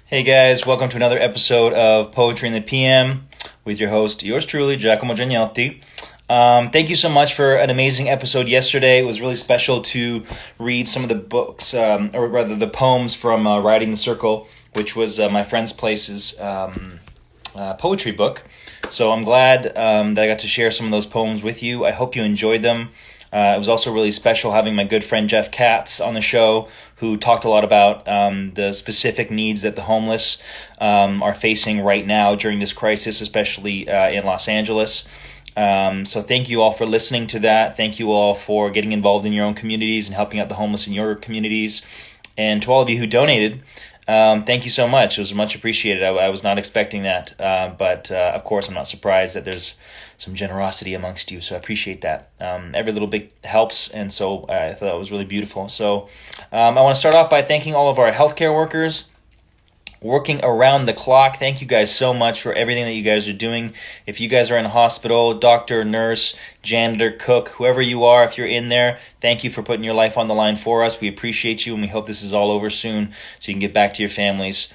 Hey guys, welcome to another episode of Poetry in the PM with your host, yours truly, Giacomo Gianniotti. Thank you so much for an amazing episode yesterday. It was really special to read some of the books, or rather the poems from Riding the Circle, which was my friend's Place's poetry book. So I'm glad that I got to share some of those poems with you. I hope you enjoyed them. It was also really special having my good friend Jeff Katz on the show, who talked a lot about the specific needs that the homeless are facing right now during this crisis, especially in Los Angeles. So thank you all for listening to that. Thank you all for getting involved in your own communities and helping out the homeless in your communities. And to all of you who donated, thank you so much. It was much appreciated. I was not expecting that, but of course I'm not surprised that there's some generosity amongst you, so I appreciate that. Every little bit helps, and so I thought it was really beautiful. So I want to start off by thanking all of our healthcare workers working around the clock. Thank you guys so much for everything that you guys are doing. If you guys are in a hospital, doctor, nurse, janitor, cook, whoever you are, if you're in there, thank you for putting your life on the line for us. We appreciate you, and we hope this is all over soon so you can get back to your families.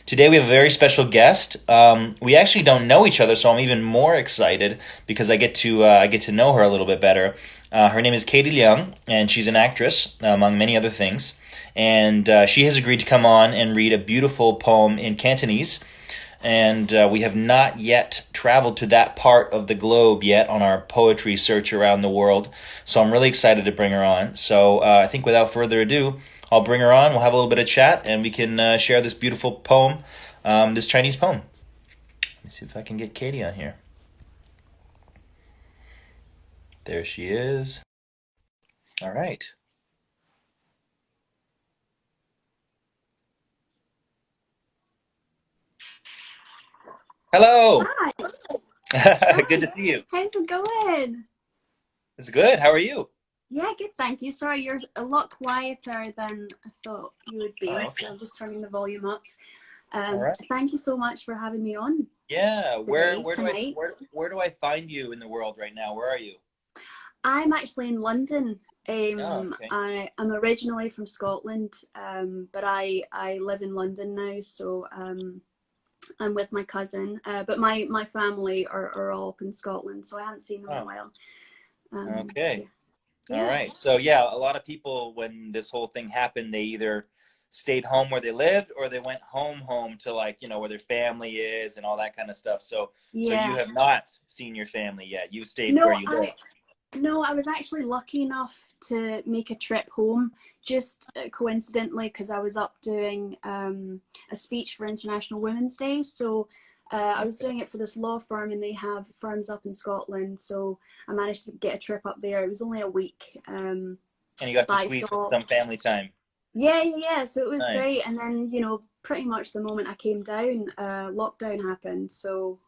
Today we have a very special guest. We actually don't know each other, so I'm even more excited because I get to know her a little bit better. Her name is Katie Leung, and she's an actress, among many other things. And she has agreed to come on and read a beautiful poem in Cantonese. And we have not yet traveled to that part of the globe yet on our poetry search around the world. So I'm really excited to bring her on. So I think without further ado, I'll bring her on. We'll have a little bit of chat, and we can share this beautiful poem, this Chinese poem. Let me see if I can get Katie on here. There she is. All right. Hello. Hi, Good hi. to see you. How's it going? It's good. How are you? Yeah, good, thank you. Sorry, you're a lot quieter than I thought you would be, Oh, so okay. I'm just turning the volume up. All right. Thank you so much for having me on Yeah. Where today, where do I tonight. where do I find you in the world right now? Where are you? I'm actually in London. Oh, okay. I'm originally from Scotland, but I live in London now, so I'm with my cousin. But my family are all up in Scotland, so I haven't seen them in a Oh, while. okay. Yeah, All yeah. right. So yeah, a lot of people when this whole thing happened, they either stayed home where they lived or they went home to like, where their family is and all that kind of stuff. So you Yeah. have not seen your family yet. You stayed where No, you live. I No, I was actually lucky enough to make a trip home just coincidentally because I was up doing a speech for International Women's Day. So I was doing it for this law firm and they have firms up in Scotland. So I managed to get a trip up there. It was only a week. And you got But to I squeeze in saw, some family time. yeah, yeah, yeah. So it was Nice. great. And then, pretty much the moment I came down, lockdown happened. So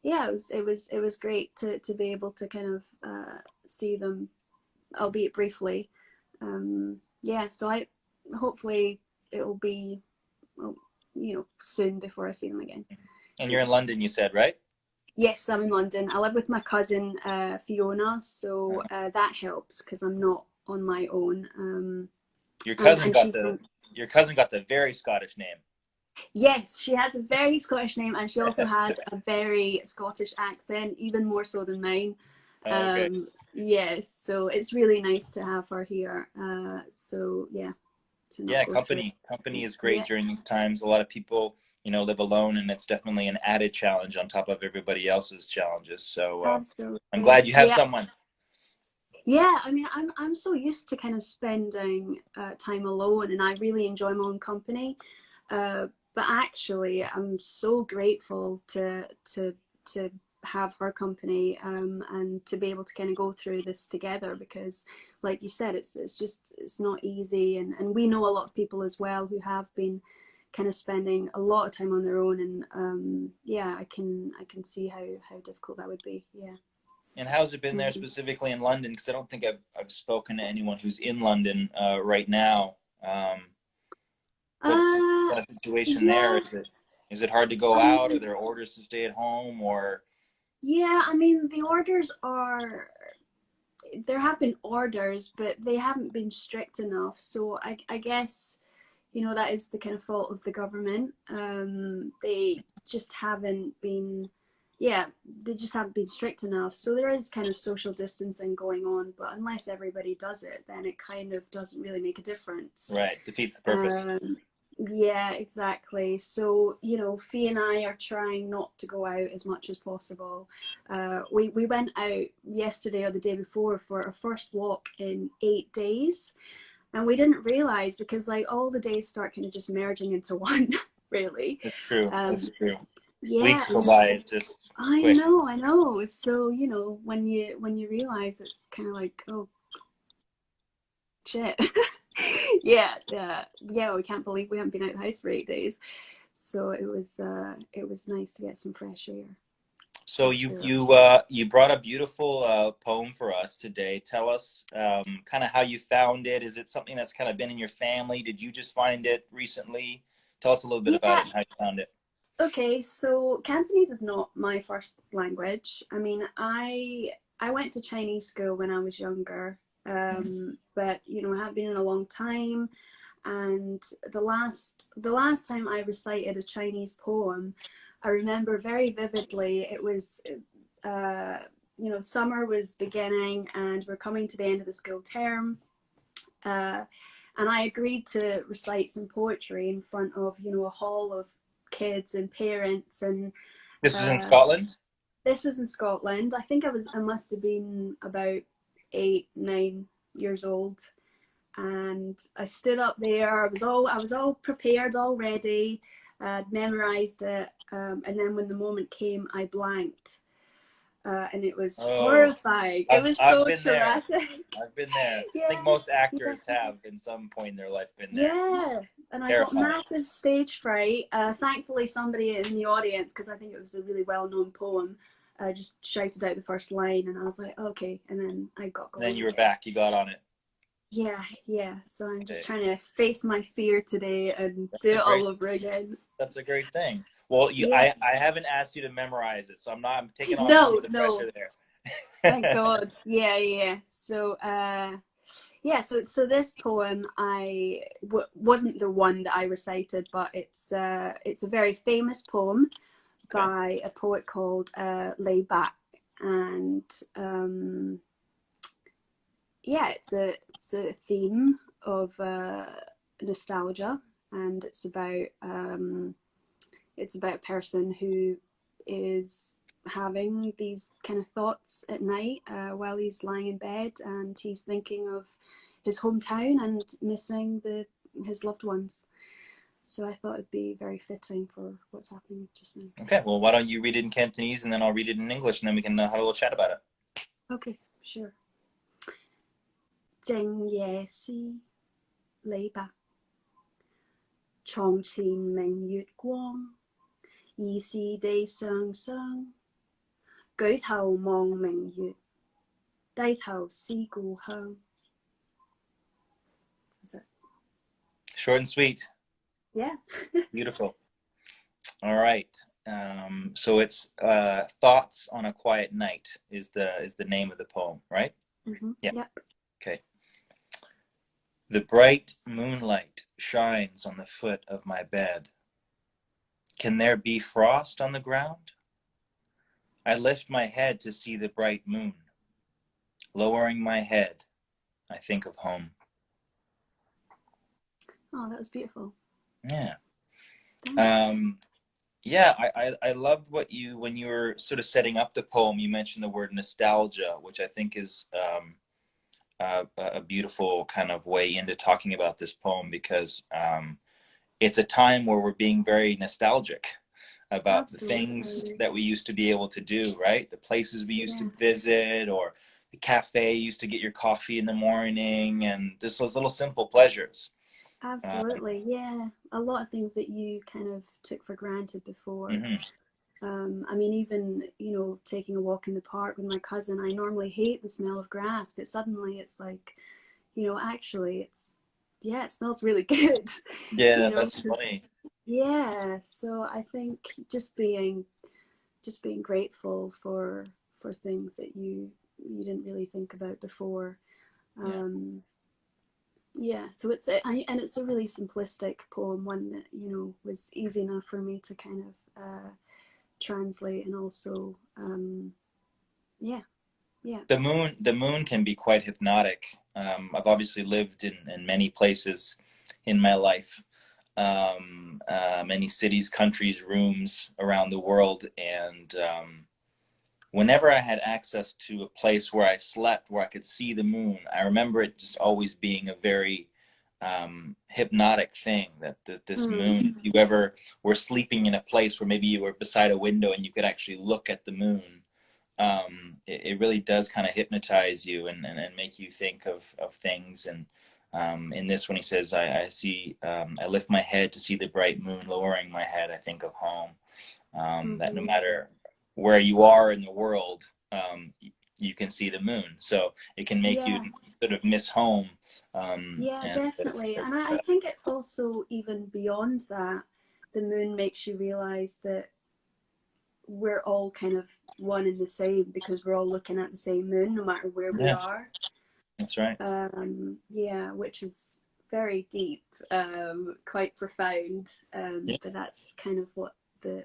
yeah, it was great to be able to kind of see them, albeit briefly. Yeah, so I hopefully it'll be well, soon before I see them again. And you're Yeah. in London, you said, right? Yes, I'm in London. I live with my cousin Fiona, so that helps because I'm not on my own. Your And cousin and got she's the from your cousin got the very Scottish name. yes, she has a very Scottish name, and she also has a very Scottish accent, even more so than mine. Okay. Yes, so it's really nice to have her here. So yeah, to not Yeah, go through company it. is great Yeah, during these times. A lot of people, live alone, and it's definitely an added challenge on top of everybody else's challenges. So I'm absolutely. glad you have Yeah, someone. yeah. I mean, I'm so used to kind of spending time alone, and I really enjoy my own company. But actually, I'm so grateful to have her company and to be able to kind of go through this together because, like you said, it's not easy, and we know a lot of people as well who have been kind of spending a lot of time on their own, and yeah, I can see how difficult that would be. Yeah. And how's it been there Mhm. specifically in London? Because I don't think I've spoken to anyone who's in London right now. What's the Uh, kind of situation there? yeah. Is it hard to go I out? Are mean, there orders to stay at home? Or yeah. I mean, the orders are there have been orders, but they haven't been strict enough. So I guess that is the kind of fault of the government. They just haven't been, yeah, they just haven't been strict enough. So there is kind of social distancing going on, but unless everybody does it, then it kind of doesn't really make a difference. Right. Defeats the purpose. Yeah, exactly. So, Fee and I are trying not to go out as much as possible. We went out yesterday or the day before for our first walk in 8 days. And we didn't realize, because like all the days start kind of just merging into one, really. It's true. It's true. Yeah, Weeks go by just quick. I know. So, when you realize, it's kind of like, oh shit. Yeah, we can't believe we haven't been out of the house for 8 days. So it was nice to get some fresh air. So you brought a beautiful poem for us today. Tell us kind of how you found it. Is it something that's kind of been in your family? Did you just find it recently? Tell us a little bit about it and how you found it. Okay, so Cantonese is not my first language. I mean, I went to Chinese school when I was younger, but I haven't been in a long time. And the last time I recited a Chinese poem, I remember very vividly. It was, summer was beginning, and we're coming to the end of the school term. And I agreed to recite some poetry in front of, a hall of kids and parents. And this was in Scotland? This was in Scotland. I think I must have been about 8, 9 years old. And I stood up there. I was all prepared, all ready. I'd memorized it. And then when the moment came, I blanked. And it was horrifying. It was so traumatic. I've been there. Yeah, I think most actors have in some point in their life been there. Yeah, and I got massive stage fright. Thankfully, somebody in the audience, because I think it was a really well-known poem, just shouted out the first line, and I was like, okay. And then I got going. And then you were back. You got on it. Yeah. So I'm just trying to face my fear today and do it all over again. That's a great thing. Well, I haven't asked you to memorize it, so I'm taking on some of the pressure there. Thank God. Yeah. So, so this poem wasn't the one that I recited, but it's a very famous poem by a poet called Leung, and it's a theme of nostalgia, and it's about a person who is having these kind of thoughts at night while he's lying in bed, and he's thinking of his hometown and missing his loved ones. So I thought it'd be very fitting for what's happening just now. Okay, well, why don't you read it in Cantonese, and then I'll read it in English, and then we can have a little chat about it. Okay, sure. 靜夜思李白，床前明月光，疑是地上霜。舉頭望明月，低頭思故鄉。Short and sweet. Yeah. Beautiful. All right. So it's "Thoughts on a Quiet Night" is the name of the poem, right? Mm-hmm. Yeah. Yep. Okay. The bright moonlight shines on the foot of my bed. Can there be frost on the ground? I lift my head to see the bright moon. Lowering my head, I think of home. Oh, that was beautiful. Yeah. I loved when you were sort of setting up the poem, you mentioned the word nostalgia, which I think is a beautiful kind of way into talking about this poem, because it's a time where we're being very nostalgic about the things that we used to be able to do, right? The places we used to visit, or the cafe you used to get your coffee in the morning, and just those little simple pleasures. Absolutely, yeah. A lot of things that you kind of took for granted before. Mm-hmm. I mean, even, taking a walk in the park with my cousin, I normally hate the smell of grass, but suddenly it's like, actually it smells really good. Yeah, that's funny. Yeah, so I think just being grateful for things that you didn't really think about before. Yeah, so and it's a really simplistic poem, one that was easy enough for me to kind of translate, and also yeah, yeah. The moon can be quite hypnotic. I've obviously lived in many places in my life, many cities, countries, rooms around the world, and whenever I had access to a place where I slept, where I could see the moon, I remember it just always being a very hypnotic thing. That this Mm, moon, if you ever were sleeping in a place where maybe you were beside a window and you could actually look at the moon, it really does kind of hypnotize you and make you think of things. And in this, when he says, I see, I lift my head to see the bright moon lowering my head, I think of home. That no hmm. matter where you are in the world, you can see the moon. So it can make you Yeah, sort of miss home. yeah, And definitely. And I think it's also even beyond that. The moon makes you realize that we're all kind of one and the same, because we're all looking at the same moon, no matter where we yeah, are. that's right. Yeah, which is very deep, quite profound. Yeah. But that's kind of the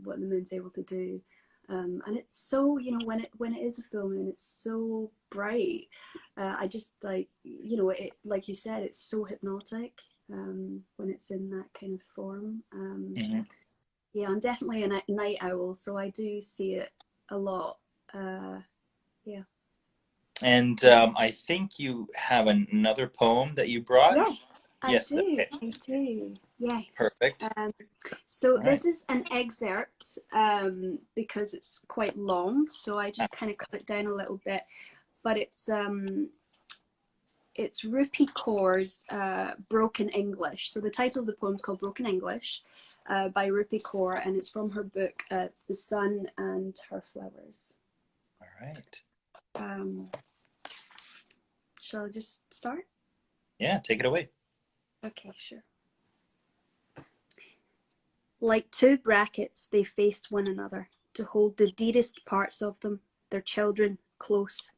what the moon's able to do. And it's so, when it is a full moon, it's so bright. I just like, it, like you said, it's so hypnotic when it's in that kind of form. Hmm. Yeah, I'm definitely a night owl, so I do see it a lot. Uh, yeah. And I think you have another poem that you brought. Yes, I Yes. do. Okay. I do. Yes. Perfect. So All right. this is an excerpt because it's quite long, so I just kind of cut it down a little bit. But it's Rupi Kaur's Broken English. So the title of the poem is called Broken English by Rupi Kaur, and it's from her book The Sun and Her Flowers. All right. Um, shall I just start? Yeah, take it away. Okay, sure. Like two brackets, they faced one another to hold the dearest parts of them, their children, close.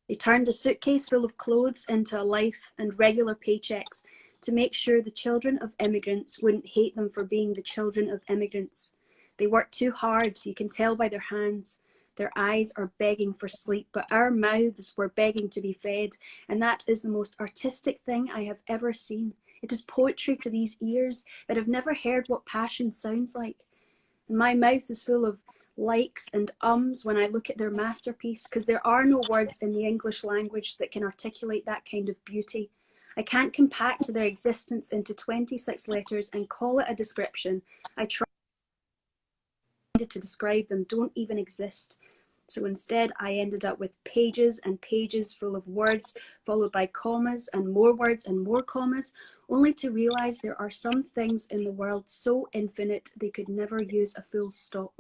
They turned a suitcase full of clothes into a life and regular paychecks to make sure the children of immigrants wouldn't hate them for being the children of immigrants. They worked too hard, you can tell by their hands. Their eyes are begging for sleep, but our mouths were begging to be fed, and that is the most artistic thing I have ever seen. It is poetry to these ears that have never heard what passion sounds like. And my mouth is full of likes and ums when I look at their masterpiece, because there are no words in the English language that can articulate that kind of beauty. I can't compact their existence into 26 letters and call it a description. I tried to describe them don't even exist. So instead, I ended up with pages and pages full of words, followed by commas and more words and more commas, only to realize there are some things in the world so infinite they could never use a full stop.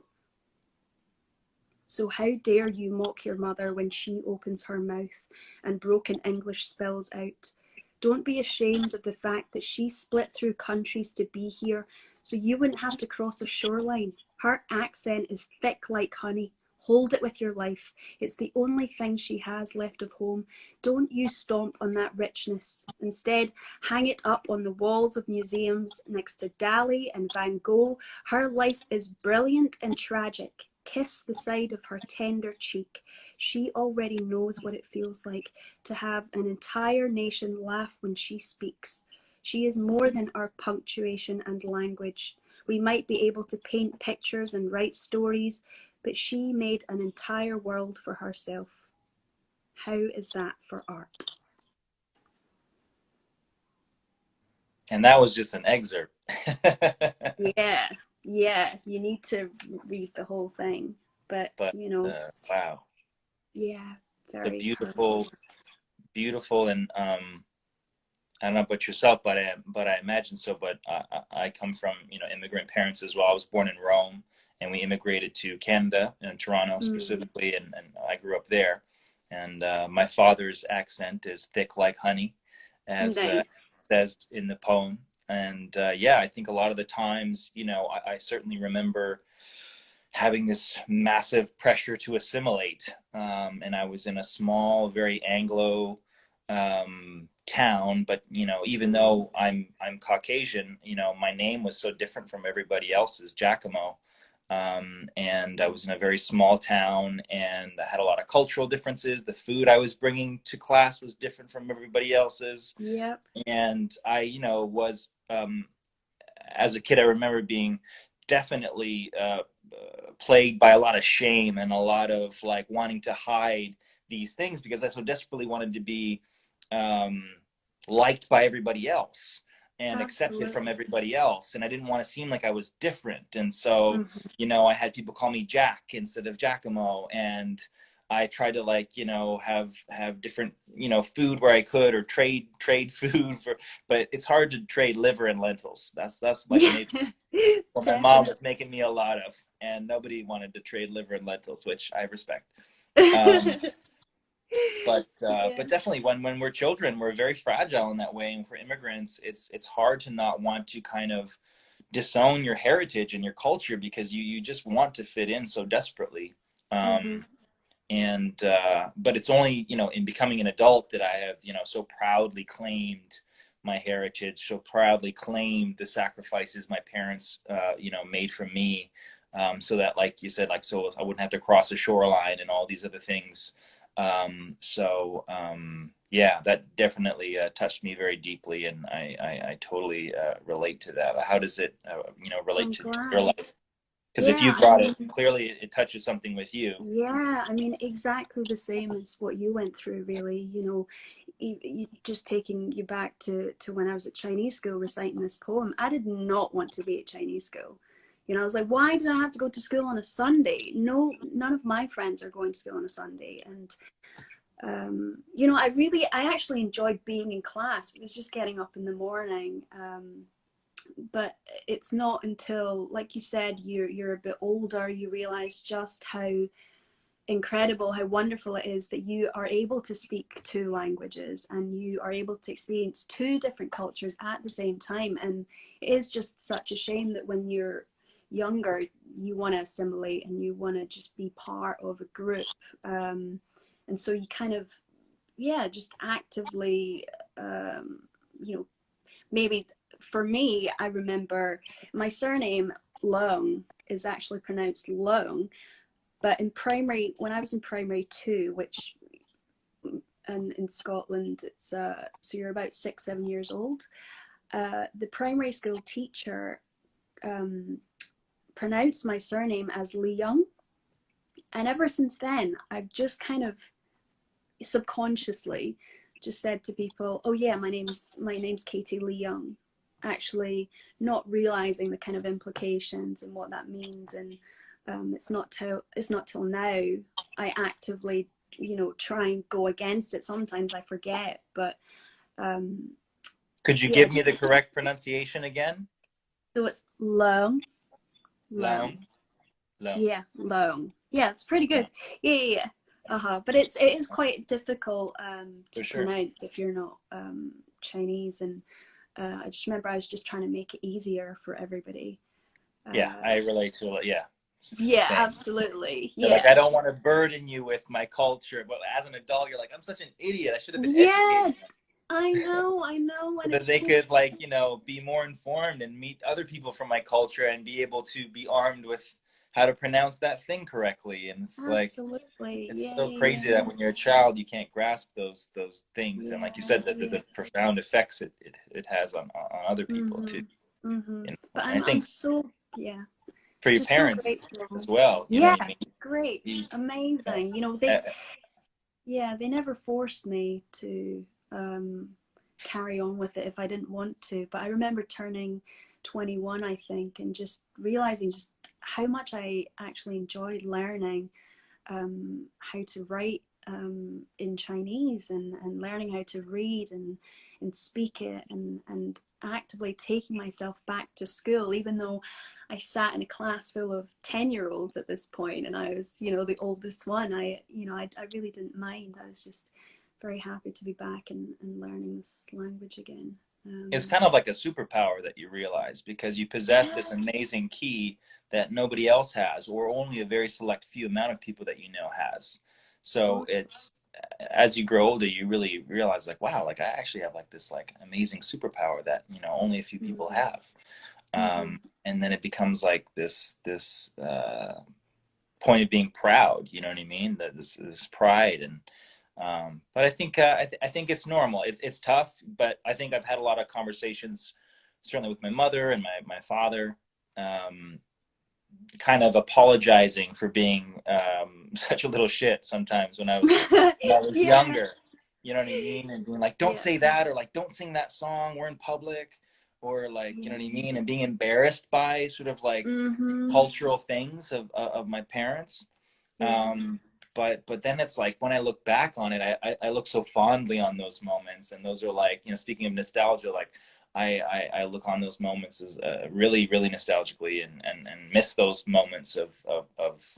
So how dare you mock your mother when she opens her mouth and broken English spills out? Don't be ashamed of the fact that she split through countries to be here, so you wouldn't have to cross a shoreline. Her accent is thick like honey. Hold it with your life. It's the only thing she has left of home. Don't you stomp on that richness. Instead, hang it up on the walls of museums next to Dali and Van Gogh. Her life is brilliant and tragic. Kiss the side of her tender cheek. She already knows what it feels like to have an entire nation laugh when she speaks. She is more than our punctuation and language. We might be able to paint pictures and write stories, but she made an entire world for herself. How is that for art? And that was just an excerpt. Yeah, yeah, you need to read the whole thing. But, But wow, yeah, the very powerful. beautiful, and I don't know about yourself, but I imagine so. But I come from immigrant parents as well. I was born in Rome, and we immigrated to Canada and Toronto Mm, specifically, and I grew up there. And my father's accent is thick like honey, as nice. says in the poem. And yeah, I think a lot of the times, I certainly remember having this massive pressure to assimilate. And I was in a small, very Anglo town, but even though I'm Caucasian, my name was so different from everybody else's, Giacomo. And I was in a very small town, and I had a lot of cultural differences. The food I was bringing to class was different from everybody else's. Yep. And I, was, as a kid, I remember being definitely plagued by a lot of shame and a lot of like wanting to hide these things because I so desperately wanted to be um, liked by everybody else and accepted from Absolutely. everybody else. And I didn't want to seem like I was different. And so, Hmm. I had people call me Jack instead of Giacomo. And I tried to like, have different, food where I could, or trade food for, but it's hard to trade liver and lentils. That's like Yeah, maybe what my mom definitely. was making me a lot of, and nobody wanted to trade liver and lentils, which I respect. Um, but Yeah. definitely when we're children, we're very fragile in that way, and for immigrants, it's hard to not want to kind of disown your heritage and your culture because you just want to fit in so desperately. Hmm. Um, and but it's only in becoming an adult that I have so proudly claimed my heritage, so proudly claimed the sacrifices my parents made for me, so that, like you said, like, so I wouldn't have to cross the shoreline and all these other things. Yeah, that definitely touched me very deeply, and I totally relate to that. How does it relate I'm to your glad. life? Because if Yeah, you I brought it, mean, clearly it touches something with you. yeah, I mean, exactly the same as what you went through, really. Just taking you back to when I was at Chinese school reciting this poem. I did not want to be at Chinese school. I was like, why did I have to go to school on a Sunday? No, none of my friends are going to school on a Sunday. And I actually enjoyed being in class. It was just getting up in the morning. But it's not until, like you said, you're a bit older, you realize just how incredible, how wonderful it is that you are able to speak two languages and you are able to experience two different cultures at the same time. And it is just such a shame that when you're younger, you want to assimilate and you want to just be part of a group. And so you kind of, yeah, just actively, um, you know, maybe for me, I remember my surname Leung is actually pronounced Leung, but when I was in primary two, which and in Scotland it's so you're about 6, 7 years old. The primary school teacher um, pronounced my surname as Leung, and ever since then I've just kind of subconsciously just said to people, "Oh yeah, my name's Katie Leung," actually not realizing the kind of implications and what that means. And it's not till now I actively try and go against it. Sometimes I forget, but um, Could you yeah, give me the just correct pronunciation again? so it's Leung, Leung. Leung, Leung. Yeah, Leung. Yeah, it's pretty good. Yeah, yeah, yeah. Uh-huh. But it is quite difficult For to sure. pronounce if you're not Chinese. And I just remember I was just trying to make it easier for everybody. Yeah, Uh, I relate to it. Yeah, it's the yeah, same. absolutely. You're like, I Yeah. don't want to burden you with my culture, but as an adult, you're like, I'm such an idiot. I should have been Yeah, educated I know, so and that it's they just could, like, be more informed and meet other people from my culture and be able to be armed with how to pronounce that thing correctly. And it's like, absolutely. it's Yeah, so yeah, crazy that when you're a child, you can't grasp those things. And like you yeah, said, yeah. the profound effects it has on other people too. Mhm. Mhm. But And I I'm think so, yeah, for your just so parents as grateful. well, Yeah, I mean, great, you, know, amazing. uh, They never forced me to carry on with it if I didn't want to. But I remember turning 21, I think, and just realizing just how much I actually enjoyed learning how to write in Chinese, and learning how to read and speak it, and actively taking myself back to school, even though I sat in a class full of 10-year-olds at this point and I was, the oldest one. I really didn't mind. I was just very happy to be back and learning this language again. it's Um, kind of like a superpower that you realize because you possess yeah, this amazing key that nobody else has, or only a very select few amount of people that has. So totally. as you grow older, you really realize like, wow, like I actually have like this like amazing superpower that, you know, only a few people Mm-hmm. have. Mm-hmm. And then it becomes like this point of being proud, you know what I mean? That this pride. And but I think I think it's normal. It's tough, but I think I've had a lot of conversations, certainly with my mother and my father, um, kind of apologizing for being such a little shit sometimes when I was Yeah. younger. You know what I mean? And being like, don't Yeah. say that, or like, don't sing that song. We're in public, or like, you know Yeah. what I mean? And being embarrassed by sort of like Mm-hmm. cultural things of my parents. Yeah. But then it's like when I look back on it, I look so fondly on those moments, and those are like, you know, speaking of nostalgia, like I look on those moments as really really nostalgically, and miss those moments of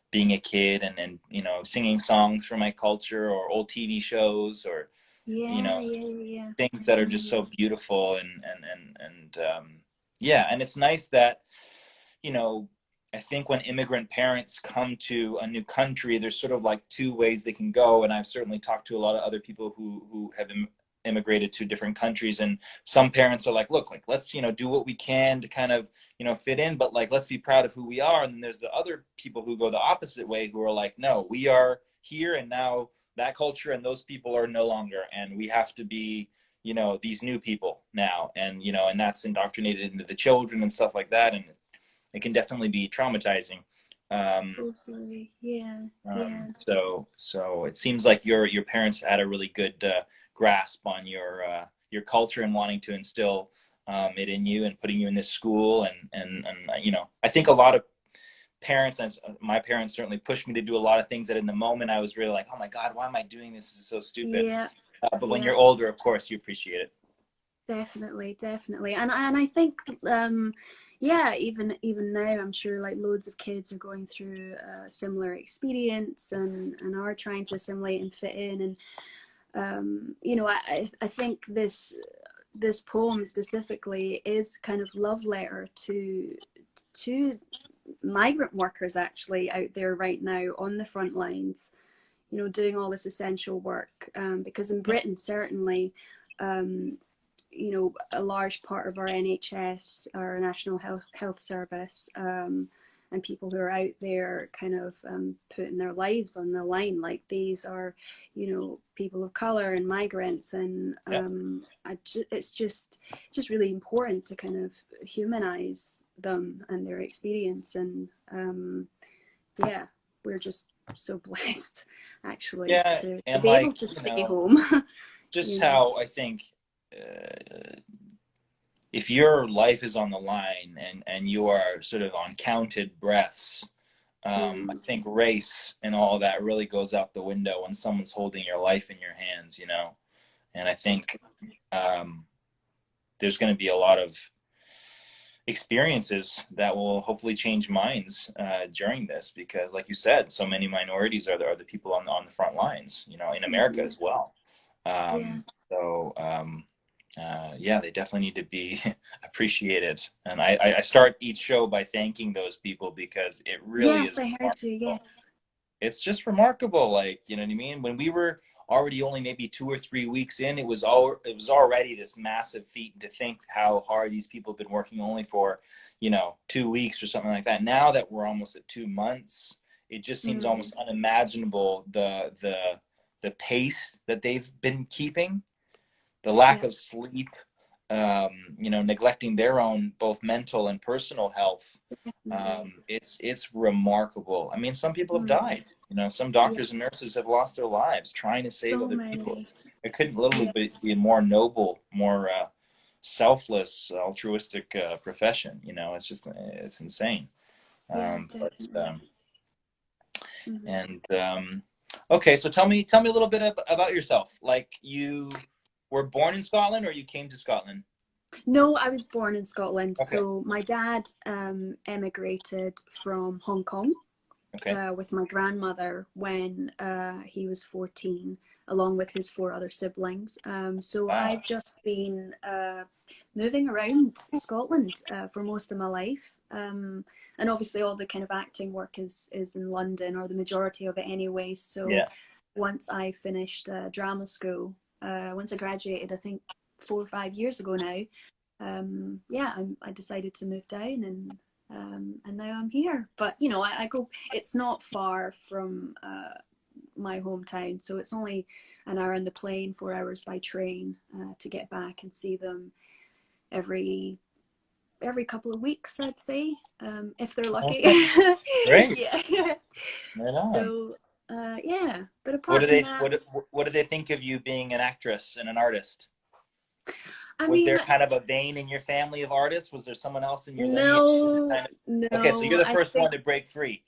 being a kid, and you know, singing songs from my culture, or old TV shows, or you Yeah. know, Yeah. Yeah. things that are just Mm-hmm. so beautiful. And yeah, and it's nice that, you know, I think when immigrant parents come to a new country, there's sort of like two ways they can go. And I've certainly talked to a lot of other people who have immigrated to different countries. And some parents are like, look, like, let's, you know, do what we can to kind of, you know, fit in, but like, let's be proud of who we are. And then there's the other people who go the opposite way, who are like, no, we are here, and now that culture and those people are no longer. And we have to be, you know, these new people now. And, you know, and that's indoctrinated into the children and stuff like that. And it can definitely be traumatizing. Um, Totally. Yeah. Yeah. so it seems like your parents had a really good grasp on your culture, and wanting to instill it in you, and putting you in this school. And you know, I think a lot of parents, and my parents certainly pushed me to do a lot of things that in the moment I was really like, oh my God, why am I doing this? This is so stupid. Yeah. But when Yeah. you're older, of course, you appreciate it. Definitely, definitely. And I think yeah, even now I'm sure like loads of kids are going through a similar experience, and are trying to assimilate and fit in. And you know, I think this poem specifically is kind of love letter to migrant workers actually out there right now on the front lines, you know, doing all this essential work, because in Yeah, Britain certainly, um, you know, a large part of our NHS, our National Health Service, and people who are out there kind of putting their lives on the line, like these are, you know, people of color and migrants. And yeah, it's just really important to kind of humanize them and their experience. And yeah, we're just so blessed actually yeah. to And be able like, to you stay know, home. just You know. how I think, if your life is on the line, and you are sort of on counted breaths, I Mm, think race and all that really goes out the window when someone's holding your life in your hands, you know. And I think totally. um, there's going to be a lot of experiences that will hopefully change minds during this, because, like you said, so many minorities are the people on the front lines, you know, in America Hmm. as well. Yeah. So yeah, they definitely need to be appreciated. And I start each show by thanking those people, because it really Yes, is I heard you. remarkable. Yes. It's just remarkable, like, you know what I mean? When we were already only maybe 2 or 3 weeks in, it was already this massive feat. And to think how hard these people have been working only for, you know, 2 weeks or something like that. Now that we're almost at 2 months, it just seems Mm, almost unimaginable, the pace that they've been keeping, the lack yeah. of sleep, you know, neglecting their own both mental and personal health. Definitely. It's remarkable. I mean, some people have Mm, died. You know, some yeah. doctors and nurses have lost their lives trying to save So other people. many. It couldn't literally Yeah. be a more noble, more selfless, altruistic profession. You know, it's insane. Yeah. But Definitely. Hmm. and okay, so tell me a little bit about yourself. Like, you were born in Scotland, or you came to Scotland? No, I was born in Scotland. Okay. So my dad emigrated from Hong Kong Okay. with my grandmother when he was 14, along with his four other siblings. So Wow. I've just been moving around Scotland for most of my life. And obviously, all the kind of acting work is in London, or the majority of it anyway. So Yeah. once I finished drama school, once I graduated, I think 4 or 5 years ago now. Yeah, I decided to move down, and now I'm here. But you know, I go. It's not far from my hometown, so it's only an hour on the plane, 4 hours by train to get back and see them every couple of weeks, I'd say, if they're lucky. Okay, great. Yeah. Right on. So yeah, but What apart do from they that, what do they think of you being an actress and an artist? I Was mean, there kind of a vein in your family of artists? Was there someone else in your lineage who was no, kind of okay? So you're no, the I first think one to break free.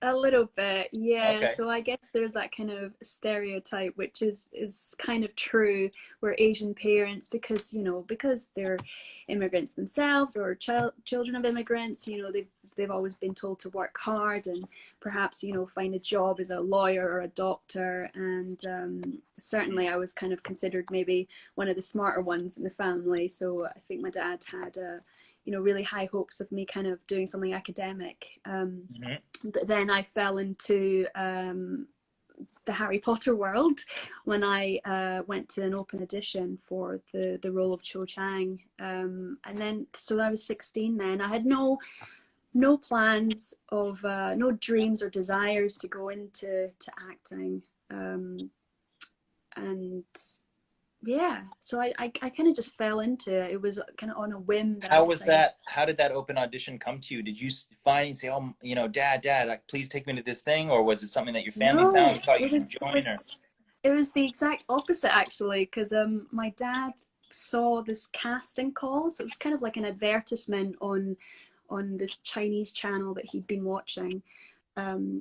a little bit, yeah. Okay. So I guess there's that kind of stereotype, which is kind of true, where Asian parents, because you know, because they're immigrants themselves or children of immigrants, you know, they've always been told to work hard and perhaps, you know, find a job as a lawyer or a doctor. And certainly I was kind of considered maybe one of the smarter ones in the family. So I think my dad had you know, really high hopes of me kind of doing something academic. Mm-hmm. But then I fell into the Harry Potter world when I went to an open audition for the role of Cho Chang. And then, so I was 16 then. I had no plans of, no dreams or desires to go into acting. And yeah, so I kind of just fell into it. It was kind of on a whim that I How was decided. that? How did that open audition come to you? Did you finally say, "Oh, you know, Dad, like, please take me to this thing," or was it something that your family found No, and thought you should join? Or it was the exact opposite actually, because my dad saw this casting call, so it was kind of like an advertisement on this Chinese channel that he'd been watching.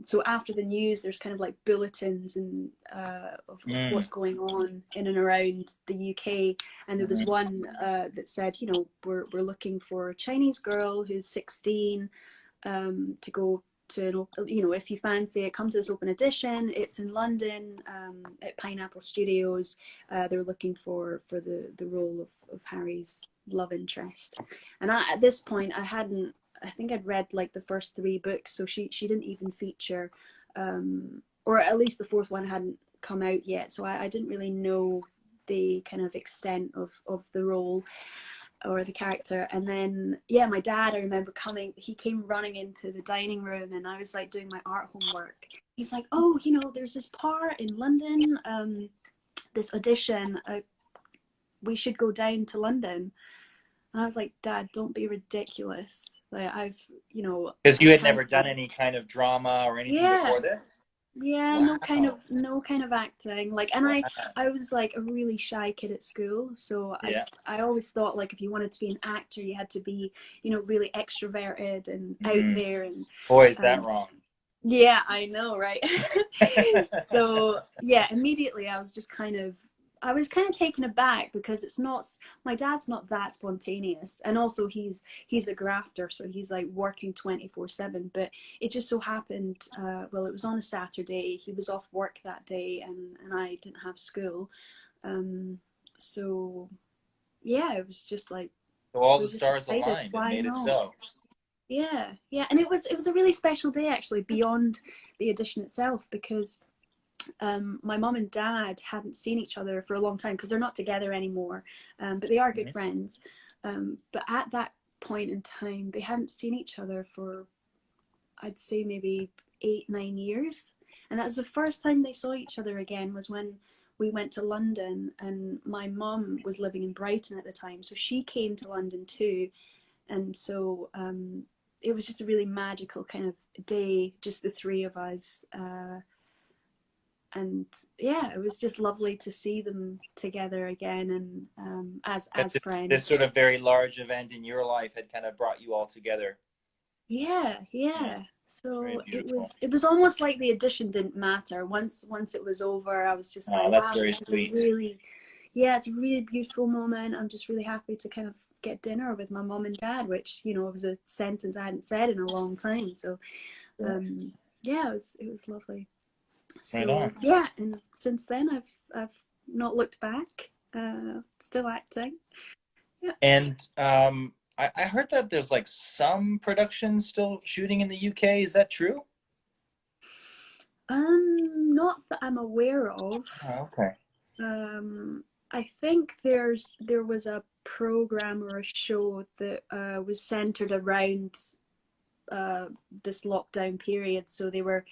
So after the news, there's kind of like bulletins and of mm, what's going on in and around the UK. And there was mm-hmm. one that said, you know, we're looking for a Chinese girl who's 16 to go to, you know, if you fancy it, come to this open edition. It's in London at Pineapple Studios. They're looking for the role of Harry's love interest. And at this point, I think I'd read like the first 3 books, so she didn't even feature, or at least the fourth one hadn't come out yet. So I didn't really know the kind of extent of the role or the character. And then yeah, my dad, I remember he came running into the dining room, and I was like doing my art homework. He's like, oh, you know, there's this part in London, this audition, we should go down to London. And I was like, Dad, don't be ridiculous. Like you know, Because you I had can't. never done any kind of drama or anything Yeah, before this. yeah, Wow. no kind of acting. Like, and Wow. I was like a really shy kid at school, so Yeah. I always thought like if you wanted to be an actor, you had to be, you know, really extroverted and out Mm. there and Boy, is that um, wrong. yeah, I know, right? So yeah, immediately I was kind of taken aback because it's not, my dad's not that spontaneous, and also he's a grafter, so he's like working 24/7. But it just so happened, well, it was on a Saturday. He was off work that day, and I didn't have school, um, so yeah, it was just like So all we the just stars decided, aligned and why made it not? so. Yeah, yeah, and it was a really special day actually, beyond the audition itself, because my mom and dad hadn't seen each other for a long time because they're not together anymore, but they are good Mhm. friends. But at that point in time, they hadn't seen each other for, I'd say, maybe 8, 9 years, and that was the first time they saw each other again. Was when we went to London, and my mom was living in Brighton at the time, so she came to London too, and so it was just a really magical kind of day, just the three of us. And yeah, it was just lovely to see them together again, and That as this sort friends. of very large event in your life had kind of brought you all together. Yeah, Yeah, yeah. very So beautiful. it was almost like the audition didn't matter. Once it was over, I was just like, Oh, that's wow, very this is a sweet. really, yeah, it's a really beautiful moment. I'm just really happy to kind of get dinner with my mom and dad, which, you know, was a sentence I hadn't said in a long time. So Yeah, um yeah, it was lovely. right So on. yeah, and since then I've not looked back. Still acting. Yeah. And I heard that there's like some production still shooting in the UK. Is that true? Not that I'm aware of. Oh, okay. I think there was a program or a show that was centered around this lockdown period. So they were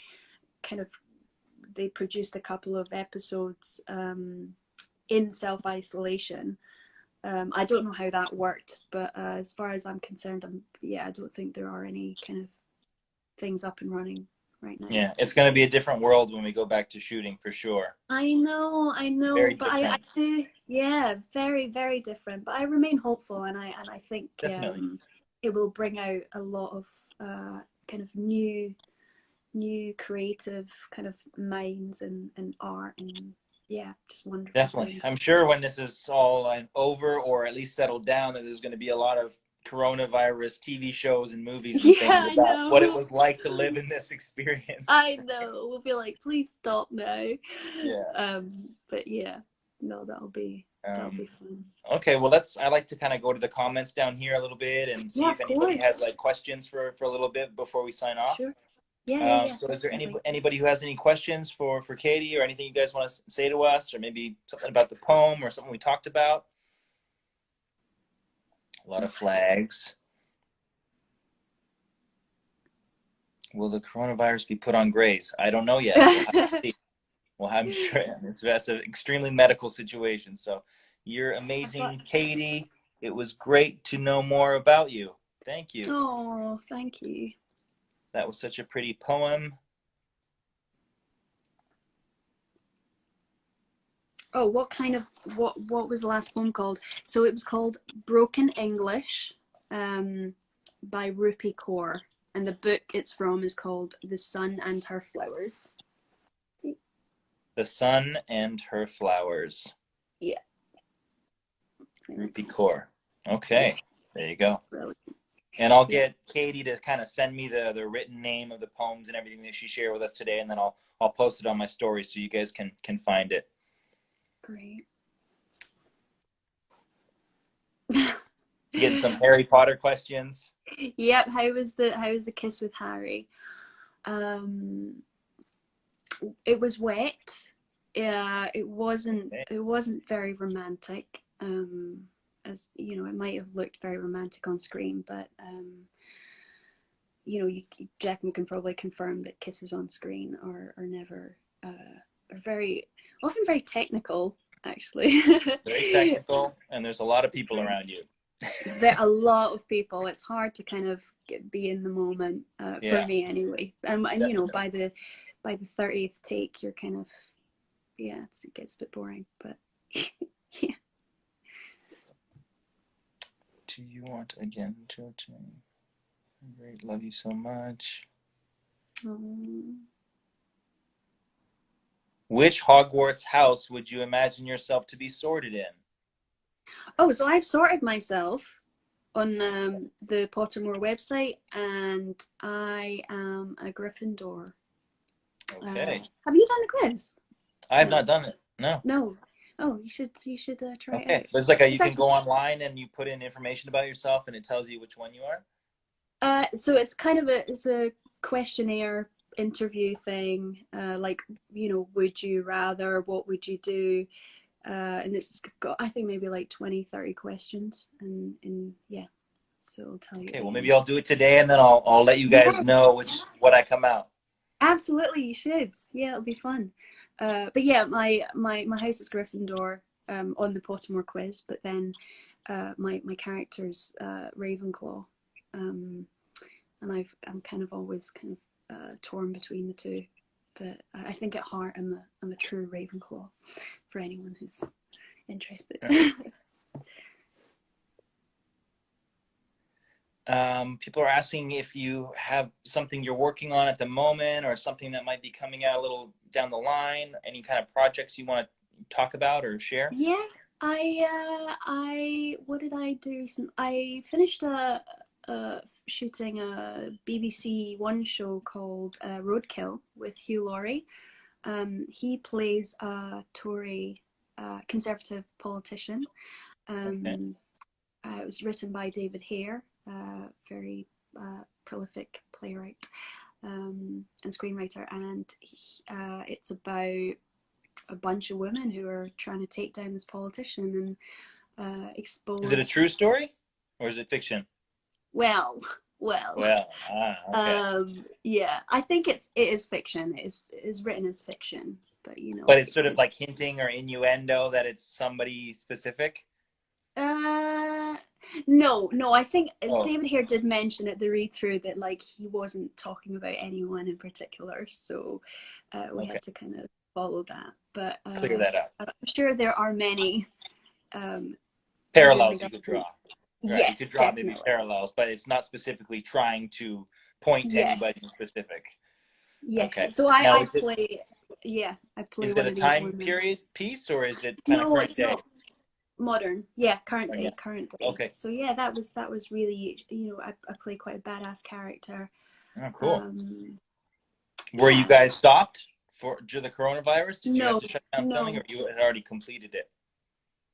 kind of they produced a couple of episodes in self isolation. I don't know how that worked, but as far as I'm concerned, I don't think there are any kind of things up and running right now. Yeah, it's going to be a different world when we go back to shooting for sure. I know, Very but I different. do, yeah, very, very different. But I remain hopeful, and I think Definitely. it will bring out a lot of kind of new creative kind of minds and art and yeah, just wonderful Definitely. things. I'm sure when this is all over or at least settled down, that there's going to be a lot of coronavirus TV shows and movies and Yeah, things I about what it know. was like to live in this experience. I know. We'll be like, please stop now. Yeah. But yeah, no, that'll Um, be fun. okay, well, I like to kind of go to the comments down here a little bit and see Yeah, if of anybody has course. like questions for a little bit before we sign off. Sure. Yeah, So is there definitely. anybody who has any questions for Katie or anything you guys want to say to us, or maybe something about the poem or something we talked about? A lot of flags. Will the coronavirus be put on grays? I don't know yet. We'll have to see. Well, I'm sure that's an extremely medical situation. So you're I've got. amazing, Katie. It was great to know more about you. Thank you. Oh, thank you. That was such a pretty poem. Oh, what was the last poem called? So it was called Broken English, by Rupi Kaur, and the book it's from is called The Sun and Her Flowers. The Sun and Her Flowers. Yeah. Rupi Kaur. Yeah. Okay, there you go. Brilliant. And I'll Yeah. get Katie to kind of send me the written name of the poems and everything that she shared with us today, and then I'll post it on my story so you guys can find it. Great. Getting some Harry Potter questions. Yep. How was the kiss with Harry? Um, it was wet. Yeah, it wasn't Okay. it wasn't very romantic. As you know, it might have looked very romantic on screen, but Giacomo can probably confirm that kisses on screen are never are very often very technical, actually. Very technical, and there's a lot of people around you. There a lot of people. It's hard to kind of be in the moment, for Yeah, me anyway. And definitely. by the 30th take, you're kind of it gets a bit boring, but yeah. Do you want again, Jojo? Great, love you so much. Um, Which Hogwarts house would you imagine yourself to be sorted in? oh, so I've sorted myself on the Pottermore website, and I am a Gryffindor. Okay, Have you done the quiz? I have not No, done it. No. no. Oh, you should try it Okay, out. there's like a you It's can go actually online and you put in information about yourself and it tells you which one you are. so it's kind of a questionnaire interview thing. Like would you rather? What would you do? And it's got I think maybe like 20-30 questions, and yeah, so it'll tell you at Okay, the well maybe end. I'll do it today and then I'll let you guys Yes, know what I come out. absolutely, you should. Yeah, it'll be fun. But yeah, my house is Gryffindor, on the Pottermore quiz, but then my character's Ravenclaw, um, and I'm kind of always kind of torn between the two. But I think at heart I'm a true Ravenclaw. For anyone who's interested. People are asking if you have something you're working on at the moment or something that might be coming out a little down the line. Any kind of projects you want to talk about or share? Yeah, I what did I do recently? I finished shooting a BBC One show called Roadkill with Hugh Laurie. He plays a Tory Conservative politician. Okay. Um, it was written by David Hare, very prolific playwright. and screenwriter, and it's about a bunch of women who are trying to take down this politician and Is it a expose. true story or is it fiction? Well, well, Well, okay. yeah, I think it is fiction. It is written as fiction, but But it's sort of it. like hinting or innuendo that it's somebody specific. Uh, no, no. I think Oh, David here did mention at the read through that like he wasn't talking about anyone in particular, so we okay. had to kind of follow that. But Clear that up. I'm sure there are many um, within the Parallels you could draw. government. Right. You could Yes, draw maybe definitely. parallels, but it's not specifically trying to point to anybody in Yes, specific. yes. Okay. So Now, I play. Yeah, I play is it one a of these time women. period piece or is it kind of No, current it's day? not modern. Yeah, Oh, yeah. current day. Okay. So yeah, that was really, I play quite a badass character. Oh, cool. Um, Were you yeah. guys stopped for due to the coronavirus? Did you have No, to shut down filming or no. you had already completed it?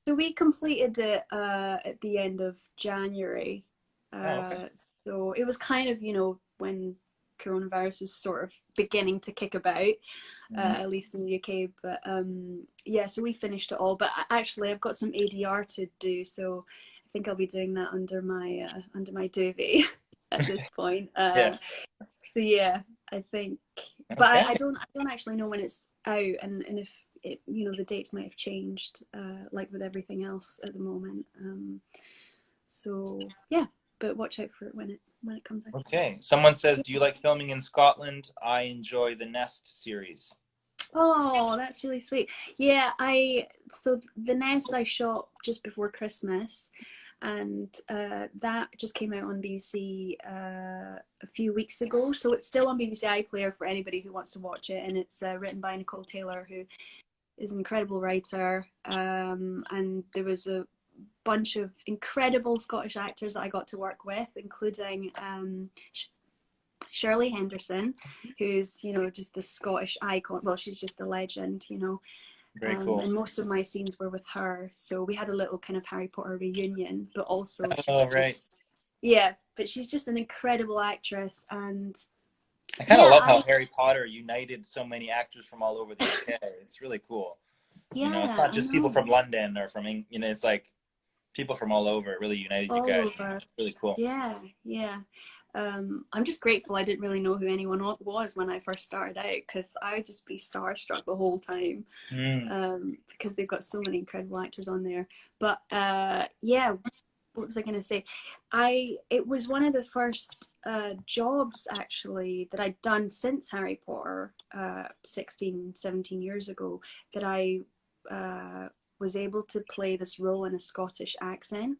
So we completed it at the end of January. Oh, okay. Uh, so it was kind of, when coronavirus was sort of beginning to kick about, Mhm. at least in the UK. But yeah, so we finished it all. But actually, I've got some ADR to do, so I think I'll be doing that under my duvet at this point. Yeah. So yeah, I think, but Okay. I don't actually know when it's out, and if the dates might have changed, like with everything else at the moment. So yeah, but watch out for it when it comes out. Okay. Someone says, "Do you like filming in Scotland? I enjoy the Nest series." Oh, that's really sweet. Yeah, so the Nest I shot just before Christmas, and that just came out on BBC a few weeks ago. So it's still on BBC iPlayer for anybody who wants to watch it, and it's written by Nicole Taylor, who is an incredible writer. And there was a bunch of incredible Scottish actors that I got to work with, including Shirley Henderson, who's just the Scottish icon. Well, she's just a legend. Very cool. And most of my scenes were with her, so we had a little kind of Harry Potter reunion. But also, Oh, she's right. just yeah, but she's just an incredible actress, and I kind of yeah, love how I Harry Potter united so many actors from all over the UK. It's really cool. It's yeah, not I just people know, from London or from it's like people from all over. It really united you all guys. over. Really cool. Yeah, yeah. I'm just grateful I didn't really know who anyone was when I first started out, because I would just be starstruck the whole time, Mm. because they've got so many incredible actors on there. But yeah, what was I going to say? It was one of the first jobs actually that I'd done since Harry Potter 16, 17 years ago, that I was able to play this role in a Scottish accent.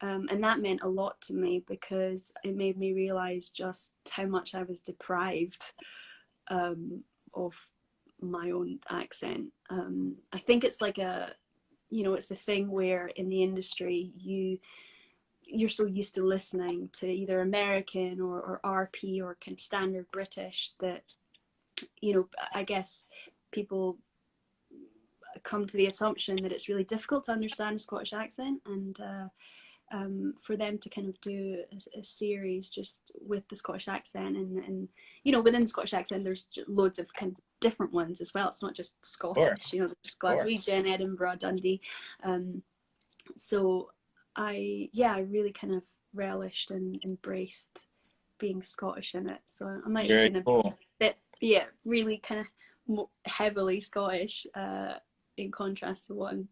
And that meant a lot to me, because it made me realize just how much I was deprived of my own accent. I think it's like it's the thing where in the industry you're so used to listening to either American or RP or kind of standard British that I guess people come to the assumption that it's really difficult to understand a Scottish accent, and for them to kind of do a series just with the Scottish accent, and within the Scottish accent there's loads of kind of different ones as well. It's not just Sure. Scottish, there's Sure. Glaswegian, Edinburgh, Dundee. So I really kind of relished and embraced being Scottish in it. So I might Very even a cool. bit, yeah, really kind of heavily Scottish, in contrast to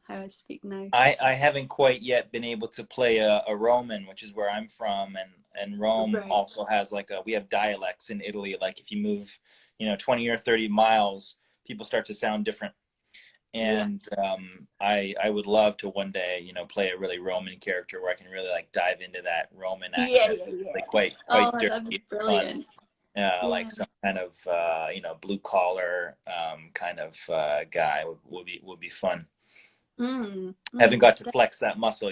how I speak now. I haven't quite yet been able to play a Roman, which is where I'm from, and Rome Right. also has we have dialects in Italy. Like if you move, 20 or 30 miles, people start to sound different. Yeah. And I would love to one day, play a really Roman character where I can really like dive into that Roman Yeah, accent, yeah, like yeah. quite Oh, dirty that'd be and fun. brilliant. Like Yeah. some kind of blue collar kind of guy would be fun. Haven't got to flex that muscle.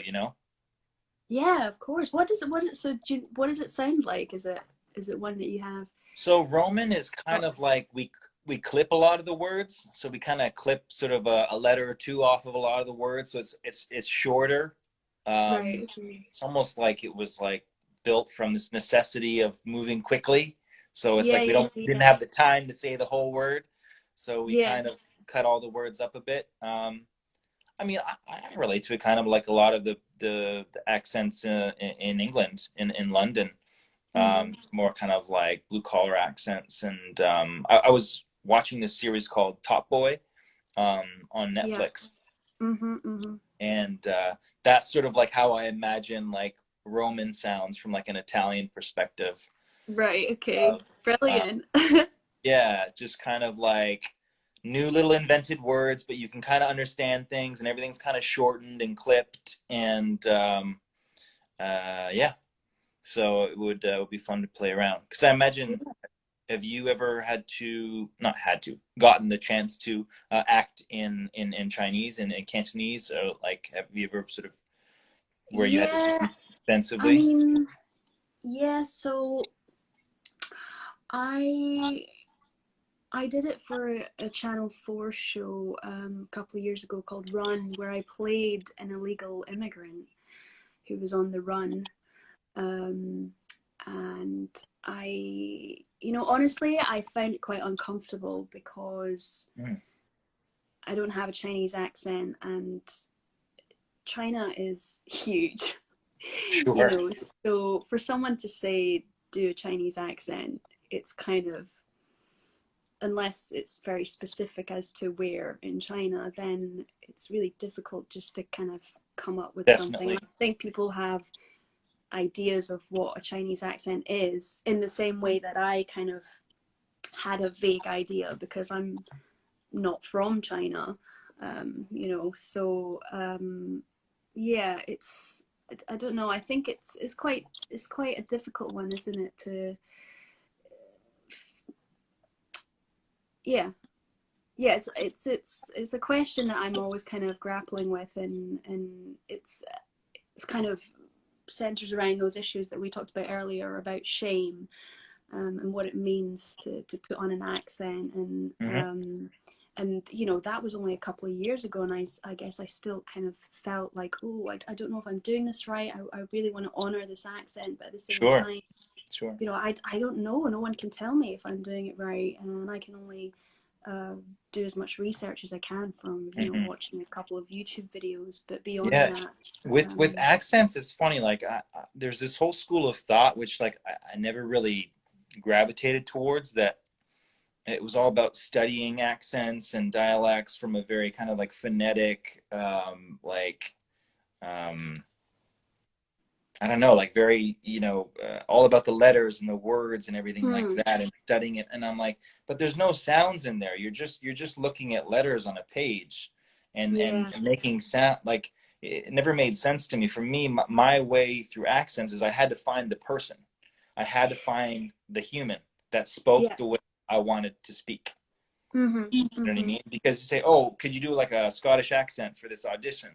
Yeah, of course. What does it sound like? Is it one that you have? So Roman is Oh, kind of like we clip a lot of the words. So we kind of clip sort of a letter or two off of a lot of the words. So it's shorter. right. It's almost like it was like built from this necessity of moving quickly. So it's Yeah, like we yeah, don't didn't yeah, have the time to say the whole word, so we yeah. kind of cut all the words up a bit. I mean, I relate to it kind of like a lot of the accents in England, in London. Mm-hmm. It's more kind of like blue collar accents. And I was watching this series called Top Boy on Yeah. Netflix, Mm-hmm. Mm-hmm. and that's sort of like how I imagine like Roman sounds from like an Italian perspective. Right. Okay. Of, uh, Brilliant. yeah, just kind of like new little invented words, but you can kind of understand things, and everything's kind of shortened and clipped, and yeah. So it would be fun to play around because I imagine. Have you ever had to, not had to, gotten the chance to act in Chinese and in Cantonese? Or like, have you ever sort of where you had to Yeah. speak I extensively? mean, yeah. So I I did it for a Channel 4 show a couple of years ago called Run, where I played an illegal immigrant who was on the run. Um, and honestly, I found it quite uncomfortable because Mm, I don't have a Chinese accent and China is huge. sure, So for someone to say do a Chinese accent, it's kind of, unless it's very specific as to where in China, then it's really difficult just to kind of come up with something. And definitely. I think people have ideas of what a Chinese accent is in the same way that I kind of had a vague idea because I'm not from China, yeah, I don't know. I think it's quite a difficult one, isn't it? To yeah, yeah. It's a question that I'm always kind of grappling with, and it's kind of centers around those issues that we talked about earlier about shame, and what it means to put on an accent, Hmm. and that was only a couple of years ago, and I guess I still kind of felt like, oh, I don't know if I'm doing this right. I really want to honor this accent, but at the same Sure, time, sure. I don't know. No one can tell me if I'm doing it right, and I can only uh, do as much research as I can from Hmm. watching a couple of YouTube videos. But beyond Yeah, that, with accents, it's funny. Like, there's this whole school of thought which like I never really gravitated towards that. It was all about studying accents and dialects from a very kind of like phonetic, um, I don't know, like very, all about the letters and the words and everything like hmm, that, and studying it. And I'm like, but there's no sounds in there. You're just looking at letters on a page, and yeah, making sound. Like, it never made sense to me. For me, my way through accents is I had to find the person. I had to find the human that spoke yeah, the way I wanted to speak. mhm, You know what I mhm, mean? Because you say, oh, could you do like a Scottish accent for this audition?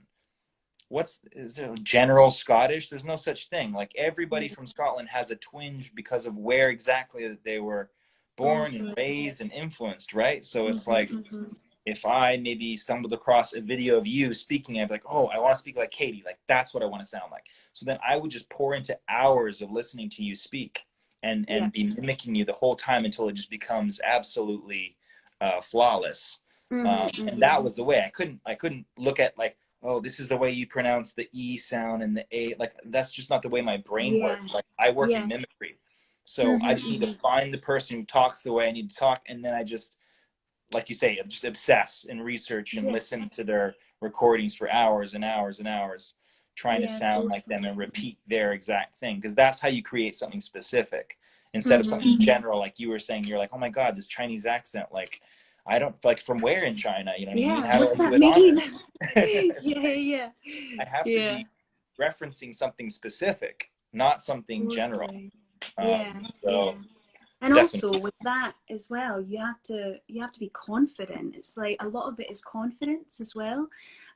Is there general Scottish? There's no such thing. Like, everybody yeah, from Scotland has a twinge because of where exactly that they were born and totally. raised and influenced, right? So it's Mhm, like, mhm. if I maybe stumbled across a video of you speaking, I'd be like, oh, I want to speak like Katie. Like, that's what I want to sound like. So then I would just pour into hours of listening to you speak, and Yeah. be mimicking you the whole time until it just becomes absolutely flawless. Mhm, And mhm. that was the way. I couldn't look at like, oh, this is the way you pronounce the E sound and the A. Like, that's just not the way my brain Yeah. works. Like, I work in Yeah. mimicry. So I Mhm, just need to mhm. find the person who talks the way I need to talk, and then I just, like you say, just obsess and research and Yeah. listen to their recordings for hours and hours and hours, trying to Yeah, sound like them totally. and repeat their exact thing. Because that's how you create something specific instead of Mhm. something general. Like you were saying, you're like, oh my God, this Chinese accent. Like, I don't, like, from where in China? You know what I mean? Yeah, How do what's I do that it mean? honor? Yeah, yeah. I have to Yeah, be referencing something specific, not something general. totally. Yeah, yeah. So And also definitely. with that as well, you have to be confident. It's like a lot of it is confidence as well.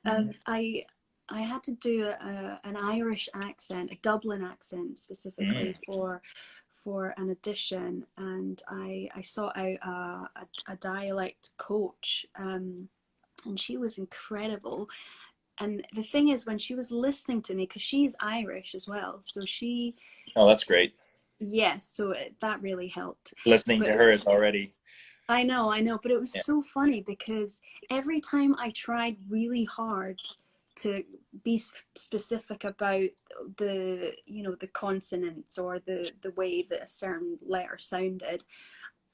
Mhm. I had to do an Irish accent, a Dublin accent specifically Mhm. for an audition, and I sought out a dialect coach, and she was incredible. And the thing is, when she was listening to me, because she's Irish as well, so she Oh, that's great. yeah, so that really helped. Listening But to it her was, is already, I know, but it was yeah. so funny because every time I tried really hard to be specific about the, you know, the consonants or the way that a certain letter sounded,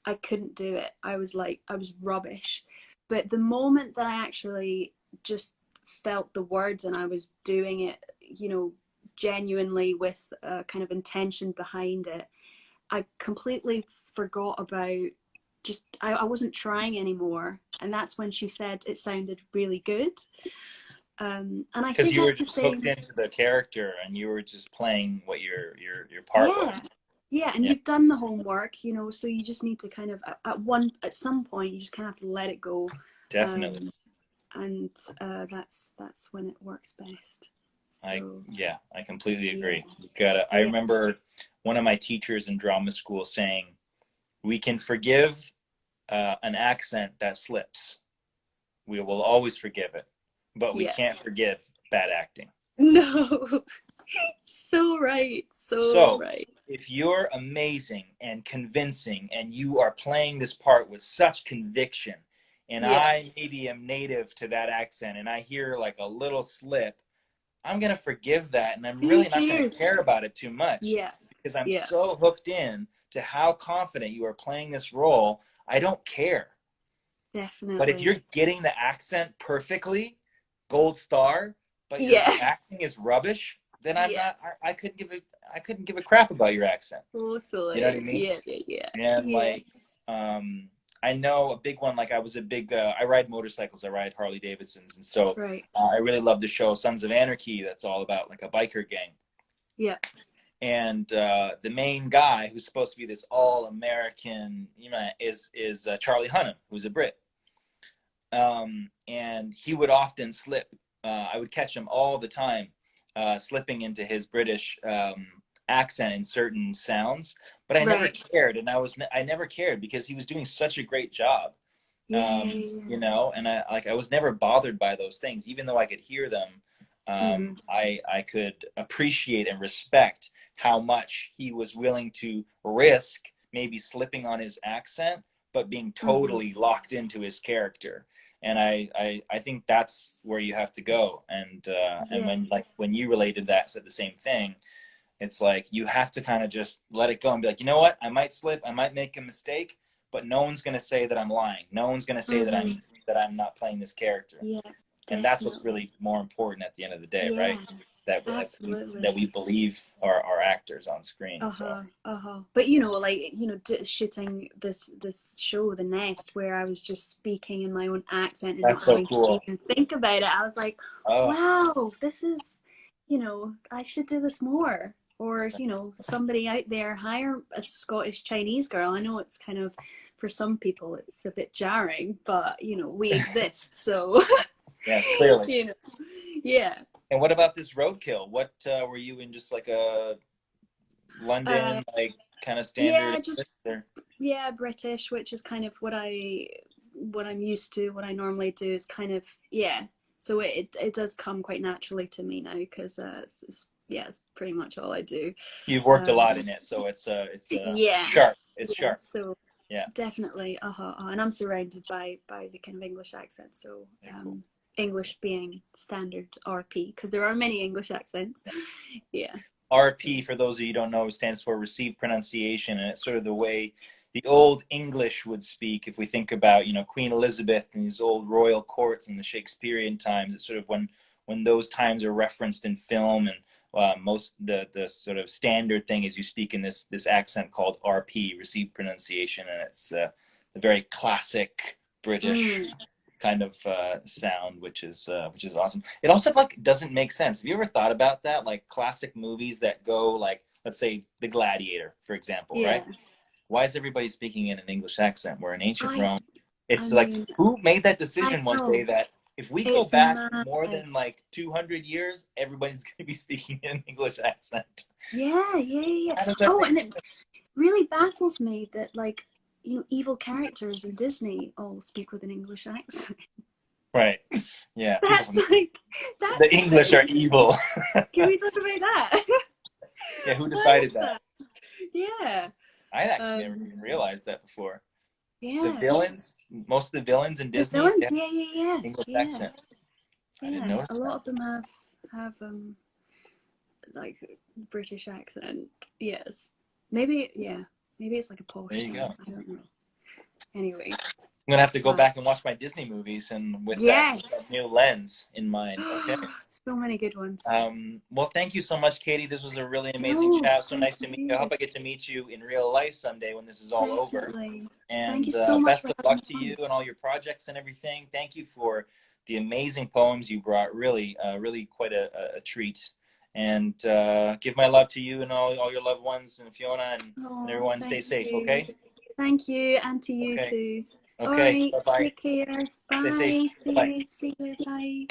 I couldn't do it. I was like, I was rubbish. But the moment that I actually just felt the words and I was doing it, you know, genuinely with a kind of intention behind it, I completely forgot about just, I wasn't trying anymore. And that's when she said it sounded really good. And I Because think you were that's the just hooked same. into the character and you were just playing what your part was. Yeah. Yeah, and Yeah, you've done the homework, you know, so you just need to kind of at some point you just kind of have to let it go. definitely. Um, and that's when it works best. So Yeah, I completely yeah, agree. You gotta. I yeah, remember one of my teachers in drama school saying, "We can forgive an accent that slips. We will always forgive it, but we yeah. can't forgive bad acting." No, so right, so So, right. if you're amazing and convincing and you are playing this part with such conviction, and Yeah. I maybe am native to that accent and I hear like a little slip, I'm going to forgive that and I'm Who really not going to cares? care about it too much Yeah, because I'm yeah, so hooked in to how confident you are playing this role. I don't care. But if you're definitely. getting the accent perfectly, gold star, but your Yeah, acting is rubbish, then I'm yeah, not. I couldn't give a crap about your accent. You know what I totally. mean? Yeah, yeah, yeah, And yeah. like, I know a big one. Like I was a big. I ride motorcycles. I ride Harley Davidsons, and so Right. I really love the show Sons of Anarchy. That's all about like a biker gang. Yeah. And the main guy, who's supposed to be this all-American, you know, is Charlie Hunnam, who's a Brit. And he would often slip. I would catch him all the time, slipping into his British accent in certain sounds. But I never Right. cared, and I never cared because he was doing such a great job. Yeah, yeah, yeah. You know, and I was never bothered by those things, even though I could hear them. Mm-hmm. I could appreciate and respect how much he was willing to risk maybe slipping on his accent, but being Mm-hmm. totally locked into his character. And I think that's where you have to go. And Yeah. when you related that, said the same thing. It's like you have to kind of just let it go and be like, you know what? I might slip, I might make a mistake, but no one's going to say that I'm lying. No one's going to say Mm-hmm. that I'm not playing this character. Yeah, And that's what's definitely. really more important at the end of the day, right? Yeah, That absolutely. we believe our actors on screen. So Uh-huh, uh-huh. But you know, like, you know, shooting this show, The Nest, where I was just speaking in my own accent and that's not so having to cool. even think about it, I was like, Oh, wow, this is, you know, I should do this more. Or, you know, somebody out there hire a Scottish Chinese girl. I know it's kind of, for some people, it's a bit jarring, but, you know, we exist. So, yes, clearly. you know, yeah. And what about this roadkill? What were you in, just like a Uh, London, like kind of standard yeah, just English? yeah, British, which is kind of what I'm used to. What I normally do is kind of, yeah. So it does come quite naturally to me now because yeah, it's pretty much all I do. You've worked a Um, lot in it, so it's yeah, sharp. It's yeah. sharp. So Yeah. definitely, and I'm surrounded by the kind of English accent. So Very cool. English being standard RP because there are many English accents. Yeah. RP, So for those of you who don't know, stands for received pronunciation, and it's sort of the way the old English would speak. If we think about, you know, Queen Elizabeth and these old royal courts in the Shakespearean times, it's sort of when those times are referenced in film, and most the sort of standard thing is you speak in this accent called RP, received pronunciation, and it's the very classic British mm, kind of sound, which is awesome. It also like doesn't make sense. Have you ever thought about that? Like classic movies that go like, let's say The Gladiator, for example, yeah. right? Why is everybody speaking in an English accent? We're in ancient I Rome. I It's like, mean who made that I decision one day know. that if we go It's back mad. more than like 200 years, everybody's going to be speaking in an English accent? Yeah, yeah, yeah. How does that Oh, make and sense? it really baffles me that like, you know, evil characters in Disney all speak with an English accent. Right. Yeah. People That's from like the that's English are crazy. evil. Can we talk about that? Yeah. Who Why decided is that? that? Yeah. I actually never Um, even realized that before. The yeah. villains, most of the villains in The Disney, they villains, have yeah, yeah, yeah, an English yeah, accent. I didn't yeah. A notice lot that. of them have like British accent. Yes. Maybe yeah. Maybe it's like a There posh you thing. go. I don't know. Anyway, I'm gonna have to go but back and watch my Disney movies and yes. with that new lens in mind. Okay. So many good ones. Well, thank you so much, Katie. This was a really amazing No, chat. So thank nice to meet you. I you. hope I get to meet you in real life someday when this is all over. Definitely. Thank you And so much best for of having luck me to you on. and all your projects and everything. Thank you for the amazing poems you brought. Really, really quite a treat. And give my love to you and all your loved ones and Fiona and Oh, everyone. Stay thank safe, you. okay? Thank you, and to you Okay. too. All Okay. right, Bye bye. take care. Stay safe. Bye. Bye bye. See you. Bye.